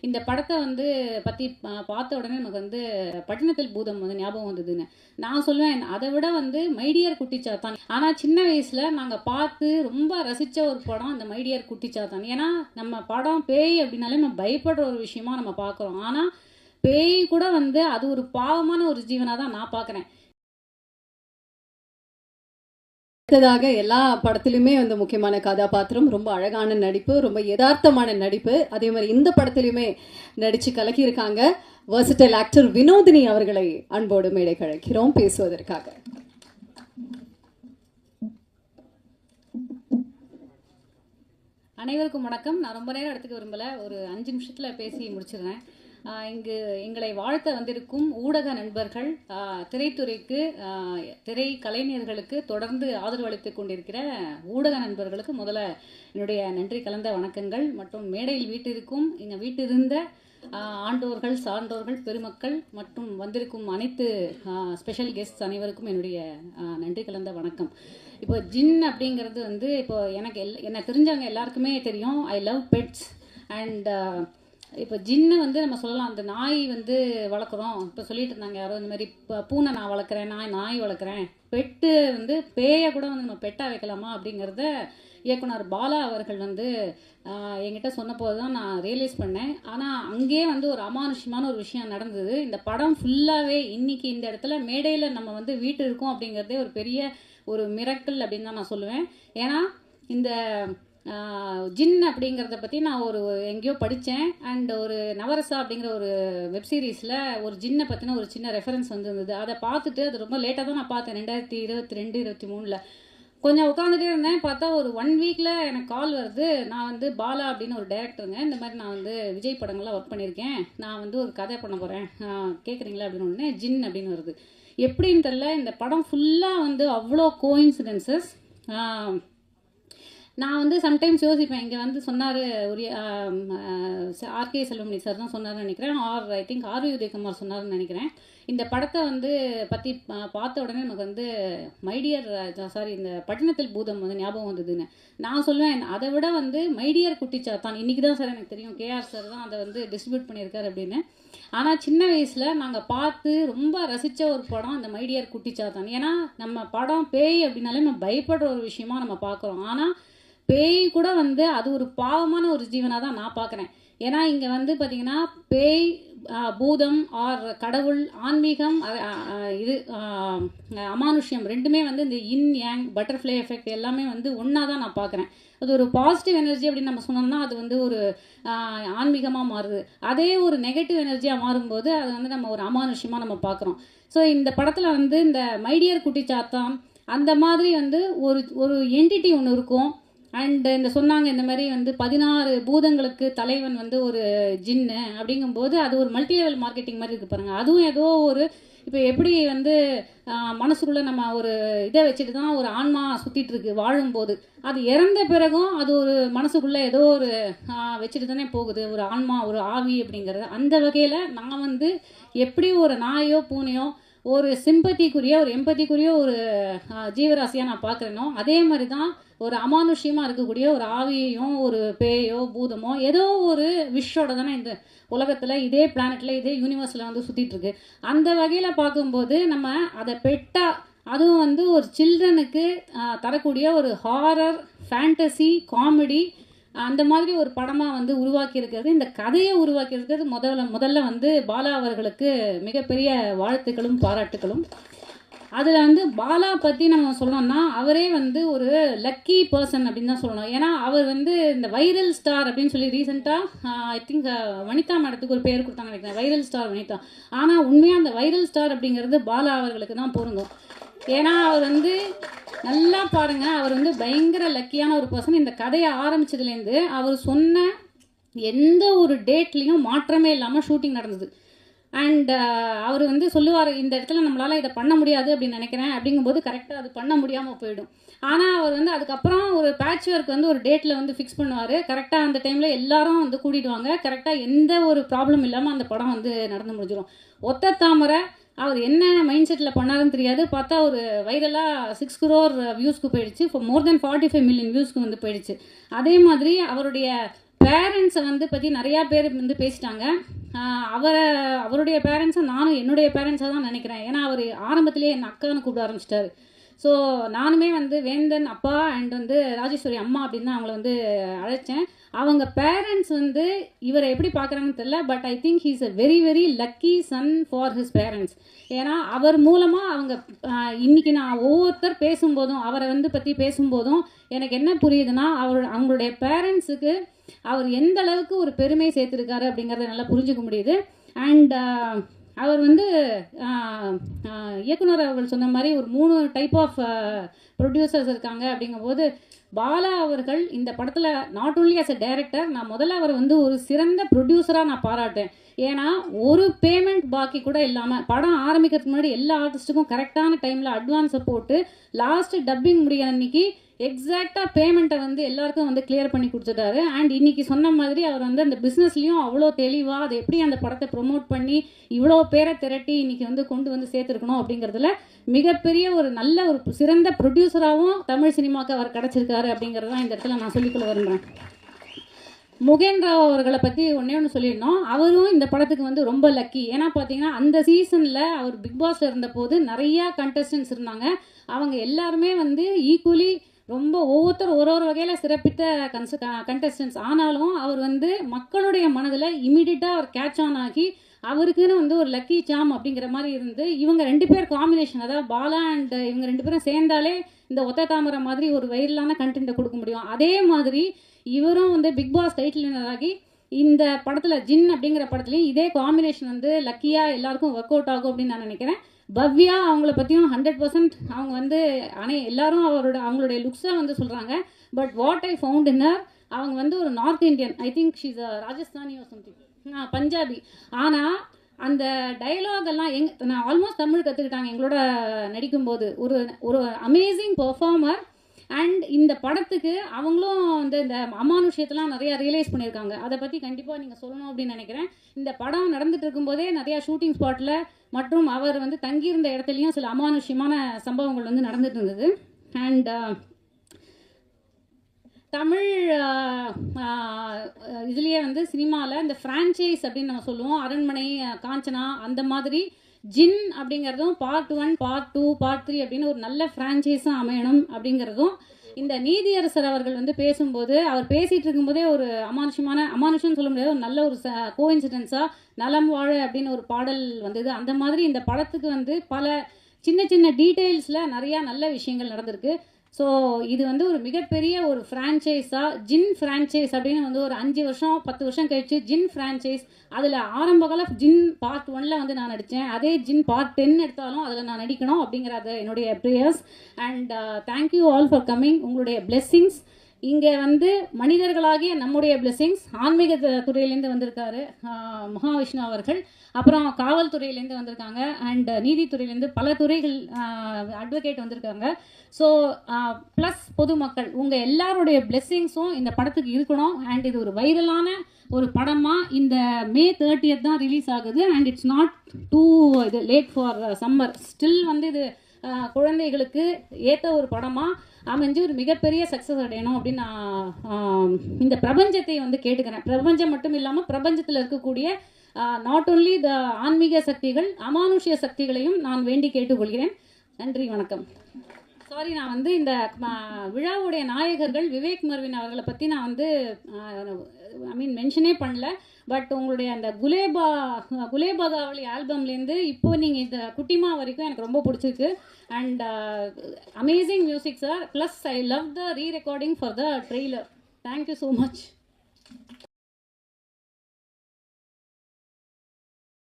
இந்த படத்தை வந்து பற்றி பார்த்த உடனே நமக்கு வந்து பட்டினத்தில் பூதம் வந்து ஞாபகம் வந்ததுன்னு நான் சொல்லுவேன். அதை விட வந்து மைடியர் குட்டிச்சாத்தான். ஆனால் சின்ன வயசில் நாங்கள் பார்த்து ரொம்ப ரசித்த ஒரு படம் அந்த மைடியர் குட்டிச்சாத்தான். ஏன்னா நம்ம படம் பேய் அப்படின்னாலே நம்ம பயப்படுற ஒரு விஷயமா நம்ம பார்க்குறோம். ஆனால் பேய் கூட வந்து அது ஒரு பாவமான ஒரு ஜீவனாக தான் நான் பார்க்குறேன். அடுத்ததாக எல்லா படத்திலுமே வந்து முக்கியமான கதாபாத்திரம், ரொம்ப அழகான நடிப்பு, ரொம்ப யதார்த்தமான நடிப்பு. அதே மாதிரி இந்த படத்திலுமே நடித்து கலக்கியிருக்காங்க. வெர்சடைல் ஆக்டர் வினோதினி அவர்களை அன்போடு மேடை கழைக்கிறோம் பேசுவதற்காக. அனைவருக்கும் வணக்கம். நான் ரொம்ப நேரம் எடுத்துக்க விரும்பலை, ஒரு 5 நிமிஷத்தில் பேசி முடிச்சிடுறேன். இங்கு எங்களை வாழ்த்த வந்திருக்கும் ஊடக நண்பர்கள், திரைத்துறைக்கு, திரை கலைஞர்களுக்கு தொடர்ந்து ஆதரவு அளித்து கொண்டிருக்கிற ஊடக நண்பர்களுக்கு முதல்ல என்னுடைய நன்றி கலந்த வணக்கங்கள். மற்றும் மேடையில் வீட்டிற்கும் இங்கே வீட்டிருந்த ஆண்டோர்கள், சான்றோர்கள், பெருமக்கள் மற்றும் வந்திருக்கும் அனைத்து ஸ்பெஷல் கெஸ்ட்ஸ் அனைவருக்கும் என்னுடைய நன்றி கலந்த வணக்கம். இப்போ ஜின் அப்படிங்கிறது வந்து இப்போ என்னை தெரிஞ்சவங்க எல்லாருக்குமே தெரியும். I love pets. அண்ட் இப்போ ஜின்னு வந்து நம்ம சொல்லலாம், அந்த நாய் வந்து வளர்க்குறோம். இப்போ சொல்லிட்டு இருந்தாங்க யாரோ இந்த மாதிரி பூனை நான் வளர்க்குறேன், நாய் வளர்க்குறேன். பெட்டு வந்து பேயை கூட வந்து நம்ம பெட்டாக வைக்கலாமா அப்படிங்கிறத இயக்குனர் பாலா அவர்கள் வந்து என்கிட்ட சொன்னபோது தான் நான் ரியலைஸ் பண்ணேன். ஆனால் அங்கேயே வந்து ஒரு அமானுஷ்யமான ஒரு விஷயம் நடந்தது. இந்த படம் ஃபுல்லாகவே இன்றைக்கி இந்த இடத்துல மேடையில் நம்ம வந்து வீட்டு இருக்கோம் அப்படிங்கிறதே ஒரு பெரிய ஒரு மிரக்கல் அப்படின்னு தான் நான் சொல்லுவேன். ஏன்னா இந்த ஜின் அப்படிங்கிறத பற்றி நான் எங்கேயோ படித்தேன். அண்ட் ஒரு நவரசா அப்படிங்கிற ஒரு வெப்சீரிஸில் ஒரு ஜின்னை பற்றின ஒரு சின்ன ரெஃபரன்ஸ் வந்துருந்தது. அதை பார்த்துட்டு அது ரொம்ப லேட்டாக தான் நான் பார்த்தேன். 2022, 23 கொஞ்சம் உட்காந்துட்டே இருந்தேன். பார்த்தா ஒரு 1 வீக்கில் எனக்கு கால் வருது. நான் வந்து பாலா அப்படின்னு ஒரு டைரக்டருங்க, இந்த மாதிரி நான் வந்து விஜய் படங்கள்லாம் ஒர்க் பண்ணியிருக்கேன், நான் வந்து ஒரு கதை பண்ண போகிறேன், கேட்குறீங்களா அப்படின்னு ஒன்று ஜின் அப்படின்னு வருது. எப்படின்னு தெரில, இந்த படம் ஃபுல்லாக வந்து அவ்வளோ கோஇன்சிடென்சஸ். நான் வந்து சம்டைம்ஸ் யோசிப்பேன், இங்கே வந்து சொன்னார் ஒரு ஆர்கே செல்வமணி சார் தான் சொன்னார்னு நினைக்கிறேன், I think R V Udhayakumar சொன்னார்னு நினைக்கிறேன். இந்த படத்தை வந்து பற்றி பார்த்த உடனே நமக்கு வந்து இந்த பட்டினத்தில் பூதம் வந்து ஞாபகம் வந்ததுன்னு நான் சொல்லுவேன். அதை விட வந்து மைடியர் குட்டிச்சாத்தான் இன்றைக்கி தான் சார் எனக்கு தெரியும், கேஆர் சார் தான் அதை வந்து டிஸ்ட்ரிபியூட் பண்ணியிருக்காரு அப்படின்னு. ஆனால் சின்ன வயசில் நாங்கள் பார்த்து ரொம்ப ரசித்த ஒரு படம் அந்த மைடியர் குட்டிச்சாத்தான். ஏன்னா நம்ம படம் பேய் அப்படின்னாலே நம்ம பயப்படுற ஒரு விஷயமா நம்ம பார்க்குறோம். ஆனால் பேய் கூட வந்து அது ஒரு பாவமான ஒரு ஜீவனாக தான் நான் பார்க்குறேன். ஏன்னா இங்கே வந்து பார்த்திங்கன்னா பேய், பூதம் ஆர் கடவுள், ஆன்மீகம், இது அமானுஷ்யம் ரெண்டுமே வந்து இந்த இன் யாங் பட்டர்ஃப்ளை எஃபெக்ட் எல்லாமே வந்து ஒன்றா தான் நான் பார்க்குறேன். அது ஒரு பாசிட்டிவ் எனர்ஜி அப்படின்னு நம்ம சொன்னோம்னா அது வந்து ஒரு ஆன்மீகமாக மாறுது. அதே ஒரு நெகட்டிவ் எனர்ஜியாக மாறும்போது அது வந்து நம்ம ஒரு அமானுஷ்யமாக நம்ம பார்க்குறோம். ஸோ இந்த படத்தில் வந்து இந்த மைடியர் குட்டிச்சாத்தான் அந்த மாதிரி வந்து ஒரு என்டிட்டி ஒன்று இருக்கும். அண்ட் இந்த சொன்னாங்க இந்த மாதிரி வந்து 16 பூதங்களுக்கு தலைவன் வந்து ஒரு ஜின்னு அப்படிங்கும்போது அது ஒரு மல்டி லெவல் மார்க்கெட்டிங் மாதிரி இருக்குது பாருங்கள். அதுவும் ஏதோ ஒரு இப்போ எப்படி வந்து மனசுக்குள்ளே நம்ம ஒரு இதை வச்சுட்டு தான் ஒரு ஆன்மா சுற்றிட்டு இருக்கு வாழும்போது, அது இறந்த பிறகும் அது ஒரு மனசுக்குள்ளே ஏதோ ஒரு வச்சுட்டு தானே போகுது ஒரு ஆன்மா, ஒரு ஆவி அப்படிங்கிறது. அந்த வகையில் நான் வந்து எப்படி ஒரு நாயோ பூனையோ ஒரு சிம்பத்திக்குரிய ஒரு எம்பத்திக்குரிய ஒரு ஜீவராசியாக நான் பார்க்குறேனோ அதே மாதிரி தான் ஒரு அமானுஷ்யமாக இருக்கக்கூடிய ஒரு ஆவியையும் ஒரு பேயோ பூதமோ ஏதோ ஒரு விஷோட தானே இந்த உலகத்தில், இதே பிளானட்டில், இதே யூனிவர்ஸில் வந்து சுற்றிட்டுருக்கு. அந்த வகையில் பார்க்கும்போது நம்ம அதை பெட்டாக, அதுவும் வந்து ஒரு சில்ட்ரனுக்கு தரக்கூடிய ஒரு ஹாரர், ஃபேண்டசி, காமெடி அந்த மாதிரி ஒரு படமாக வந்து உருவாக்கியிருக்கிறது, இந்த கதையை உருவாக்கியிருக்கிறது முதல்ல வந்து பாலா அவர்களுக்கு மிகப்பெரிய வாழ்த்துக்களும் பாராட்டுகளும். அதில் வந்து பாலா பற்றி நம்ம சொல்லணும்னா அவரே வந்து ஒரு லக்கி பர்சன் அப்படின்னு தான் சொல்லணும். ஏன்னா அவர் வந்து இந்த வைரல் ஸ்டார் அப்படின்னு சொல்லி ரீசெண்டாக ஐ திங்க் வனிதா மேடத்துக்கு ஒரு பேர் கொடுத்தாங்க நினைக்கிறேன், வைரல் ஸ்டார் வனிதா. ஆனால் உண்மையாக அந்த வைரல் ஸ்டார் அப்படிங்கிறது பாலா அவர்களுக்கு தான் பொருந்தும். ஏன்னா அவர் வந்து நல்லா பாருங்க, அவர் வந்து பயங்கர லக்கியான ஒரு பர்சன். இந்த கதையை ஆரம்பிச்சதுலேருந்து அவர் சொன்ன எந்த ஒரு டேட்லேயும் மாற்றமே இல்லாமல் ஷூட்டிங் நடந்தது. அண்ட் அவர் வந்து சொல்லுவார், இந்த இடத்துல நம்மளால் இதை பண்ண முடியாது அப்படின்னு நினைக்கிறேன் அப்படிங்கும்போது கரெக்டாக அது பண்ண முடியாமல் போயிடும். ஆனால் அவர் வந்து அதுக்கப்புறம் ஒரு பேட்ச் ஒர்க் வந்து ஒரு டேட்டில் வந்து ஃபிக்ஸ் பண்ணுவார். கரெக்டாக அந்த டைமில் எல்லாரும் வந்து கூட்டிடுவாங்க. கரெக்டாக எந்த ஒரு ப்ராப்ளம் இல்லாமல் அந்த படம் வந்து நடந்து முடிஞ்சிடும். ஒத்த தாமரை அவர் என்ன மைண்ட் செட்டில் பண்ணாருன்னு தெரியாது. பார்த்தா ஒரு வைரலாக 6 crore வியூஸ்க்கு போயிடுச்சு. மோர் தென் 45 million வியூஸ்க்கு வந்து போயிடுச்சு. அதே மாதிரி அவருடைய பேரண்ட்ஸை வந்து பற்றி நிறையா பேர் வந்து பேசிட்டாங்க. அவருடைய பேரண்ட்ஸை நானும் என்னுடைய பேரண்ட்ஸாக தான் நினைக்கிறேன். ஏன்னா அவர் ஆரம்பத்திலேயே என் அக்கான்னு கூப்பிட ஆரம்பிச்சிட்டாரு. ஸோ நானுமே வந்து வேந்தன் அப்பா அண்ட் வந்து ராஜேஸ்வரி அம்மா அப்படின்னு தான் அவங்கள வந்து அழைச்சேன். அவங்க பேரண்ட்ஸ் வந்து இவரை எப்படி பார்க்குறாங்கன்னு தெரியல, but I think he's a very very lucky son for his parents. ஏன்னா அவர் மூலமாக அவங்க இன்றைக்கி நான் ஒவ்வொருத்தர் பேசும்போதும் அவரை வந்து பற்றி பேசும்போதும் எனக்கு என்ன புரியுதுன்னா, அவங்களுடைய பேரண்ட்ஸுக்கு அவர் எந்த அளவுக்கு ஒரு பெருமை சேர்த்துருக்காரு அப்படிங்கிறத நல்லா புரிஞ்சுக்க முடியுது. அண்ட் அவர் வந்து இயக்குனர் அவர்கள் சொன்ன மாதிரி ஒரு 3 டைப் ஆஃப் ப்ரொடியூசர்ஸ் இருக்காங்க. அப்படிங்கும்போது பாலா அவர்கள் இந்த படத்தில் not only as a director, நான் முதல்ல அவர் வந்து ஒரு சிறந்த ப்ரொடியூசராக நான் பாராட்டேன். ஏன்னா ஒரு பேமெண்ட் பாக்கி கூட இல்லாமல் படம் ஆரம்பிக்கிறதுக்கு முன்னாடி எல்லா ஆர்டிஸ்ட்டுக்கும் கரெக்டான டைமில் அட்வான்ஸை போட்டு லாஸ்ட்டு டப்பிங் முடிய அன்னைக்கு எக்ஸாக்டாக பேமெண்ட்டை வந்து எல்லாருக்கும் வந்து கிளியர் பண்ணி கொடுத்துட்டாரு. அண்ட் இன்றைக்கி சொன்ன மாதிரி அவர் வந்து அந்த பிஸ்னஸ்லேயும் அவ்வளோ தெளிவாக அதை எப்படி அந்த படத்தை ப்ரொமோட் பண்ணி இவ்வளோ பேரை திரட்டி இன்றைக்கி வந்து கொண்டு வந்து சேர்த்துருக்கணும் அப்படிங்கிறதுல மிகப்பெரிய ஒரு நல்ல ஒரு சிறந்த ப்ரொடியூசராகவும் தமிழ் சினிமாவுக்கு அவர் கிடச்சிருக்காரு அப்படிங்கிறது தான் இந்த இடத்துல நான் சொல்லிக்கொள்ள விரும்புகிறேன். முகேன் ராவ் அவர்களை பற்றி ஒன்று சொல்லியிருந்தோம். அவரும் இந்த படத்துக்கு வந்து ரொம்ப லக்கி. ஏன்னா பார்த்தீங்கன்னா அந்த சீசனில் அவர் பிக் பாஸில் இருந்தபோது நிறையா கண்டஸ்டன்ஸ் இருந்தாங்க. அவங்க எல்லாருமே வந்து ஈக்குவலி ரொம்ப ஒவ்வொருத்தர் ஒரு வகையில் சிறப்பித்த கண்டஸ்டன்ஸ். ஆனாலும் அவர் வந்து மக்களுடைய மனதில் இமீடியட்டாக அவர் கேட்ச் ஆன் ஆகி அவருக்குன்னு வந்து ஒரு லக்கி சாம் அப்படிங்கிற மாதிரி இருந்து இவங்க 2 பேர் காம்பினேஷன், அதாவது பாலா அண்ட் இவங்க 2 பேரும் சேர்ந்தாலே இந்த ஒத்த தாமரை மாதிரி ஒரு வைரலான கண்டென்ட்டை கொடுக்க முடியும். அதே மாதிரி இவரும் வந்து பிக் பாஸ் டைட்டில் வின்னர் ஆகி இந்த படத்தில் ஜின் அப்படிங்கிற படத்துலையும் இதே காம்பினேஷன் வந்து லக்கியாக எல்லாருக்கும் ஒர்க் அவுட் ஆகும் அப்படின்னு நான் நினைக்கிறேன். பவ்யா அவங்கள பற்றியும் 100% அவங்க வந்து எல்லாரும் அவங்களுடைய லுக்ஸை வந்து சொல்கிறாங்க. But what I found in her, அவங்க வந்து ஒரு north Indian, I think she's Rajasthani or something, Punjabi. ஆனால் அந்த டைலாக் எல்லாம் நான் ஆல்மோஸ்ட் தமிழ் கற்றுக்கிட்டாங்க எங்களோட நடிக்கும்போது. ஒரு அமேசிங் பெர்ஃபார்மர். அண்ட் இந்த படத்துக்கு அவங்களும் வந்து இந்த அமானுஷ்யத்தெல்லாம் நிறையா ரியலைஸ் பண்ணியிருக்காங்க. அதை பற்றி கண்டிப்பாக நீங்கள் சொல்லணும் அப்படின்னு நினைக்கிறேன். இந்த படம் நடந்துட்டு இருக்கும்போதே நிறையா ஷூட்டிங் ஸ்பாட்டில் மற்றும் அவர் வந்து தங்கியிருந்த இடத்துலையும் சில அமானுஷ்யமான சம்பவங்கள் வந்து நடந்துட்டு இருந்தது. அண்ட் தமிழ் இதுலேயே வந்து சினிமாவில் இந்த ஃப்ரான்ச்சைஸ் அப்படின்னு நம்ம சொல்லுவோம். அரண்மனை, காஞ்சனா, அந்த மாதிரி ஜின் அப்படிங்கிறதும் பார்ட் 1, பார்ட் 2, பார்ட் 3 அப்படின்னு ஒரு நல்ல ஃப்ரான்ச்சைஸாக அமையணும் அப்படிங்கிறதும் இந்த நீதியரசர் அவர்கள் வந்து பேசும்போது அவர் பேசிகிட்டு இருக்கும்போதே ஒரு அமானுஷம்னு சொல்ல முடியாது, ஒரு நல்ல ஒரு கோஇன்சிடென்ஸாக நலம் வாழ அப்படின்னு ஒரு பாடல் வந்தது. அந்த மாதிரி இந்த படத்துக்கு வந்து பல சின்ன சின்ன டீட்டெயில்ஸில் நிறையா நல்ல விஷயங்கள் நடந்திருக்கு. ஸோ இது வந்து ஒரு மிகப்பெரிய ஒரு ஃப்ரான்ச்சைஸாக ஜின் ஃப்ரான்ச்சைஸ் அப்படின்னு வந்து ஒரு 5 வருஷம் 10 வருஷம் கழிச்சு ஜின் ஃப்ரான்ச்சைஸ். அதில் ஆரம்ப கால ஜின் பார்ட் 1ல் வந்து நான் நடித்தேன். அதே ஜின் பார்ட் 10 எடுத்தாலும் அதில் நான் நடிக்கணும் அப்படிங்கிறது என்னுடைய prayers. And thank you all for coming. உங்களுடைய பிளெஸ்ஸிங்ஸ் இங்கே வந்து மனிதர்களாகிய நம்முடைய பிளெஸ்ஸிங்ஸ். ஆன்மீக துறையிலேருந்து வந்திருக்காரு மகாவிஷ்ணு அவர்கள், அப்புறம் காவல்துறையிலேருந்து வந்திருக்காங்க, அண்ட் நீதித்துறையிலேருந்து பல துறைகள் அட்வொகேட் வந்திருக்காங்க. ஸோ ப்ளஸ் பொதுமக்கள் உங்கள் எல்லாருடைய பிளெஸ்ஸிங்ஸும் இந்த படத்துக்கு இருக்கணும். அண்ட் இது ஒரு வைரலான ஒரு படமாக இந்த May 30th தான் ரிலீஸ் ஆகுது. அண்ட் இட்ஸ் நாட் டூ இது லேட் ஃபார் சம்மர். ஸ்டில் வந்து இது குழந்தைகளுக்கு ஏற்ற ஒரு படமாக அமைஞ்சு ஒரு மிகப்பெரிய சக்ஸஸ் அடையணும் அப்படின்னு நான் இந்த பிரபஞ்சத்தை வந்து கேட்டுக்கிறேன். பிரபஞ்சம் மட்டும் இல்லாமல் பிரபஞ்சத்தில் இருக்கக்கூடிய நாட் ஓன்லி த ஆன்மீக சக்திகள், அமானுஷ்ய சக்திகளையும் நான் வேண்டி கேட்டுக்கொள்கிறேன். நன்றி, வணக்கம். சாரி, நான் வந்து இந்த விழாவுடைய நாயகர்கள் விவேக் மர்வின் அவர்களை பற்றி நான் வந்து மென்ஷனே பண்ணல. பட் உங்களுடைய அந்த குலேபாகாவளி ஆல்பம்லேருந்து இப்போ நீங்கள் இந்த குட்டிமா வரைக்கும் எனக்கு ரொம்ப பிடிச்சிருக்கு. And amazing music sir. Plus I love the re recording for the trailer. Thank you so much.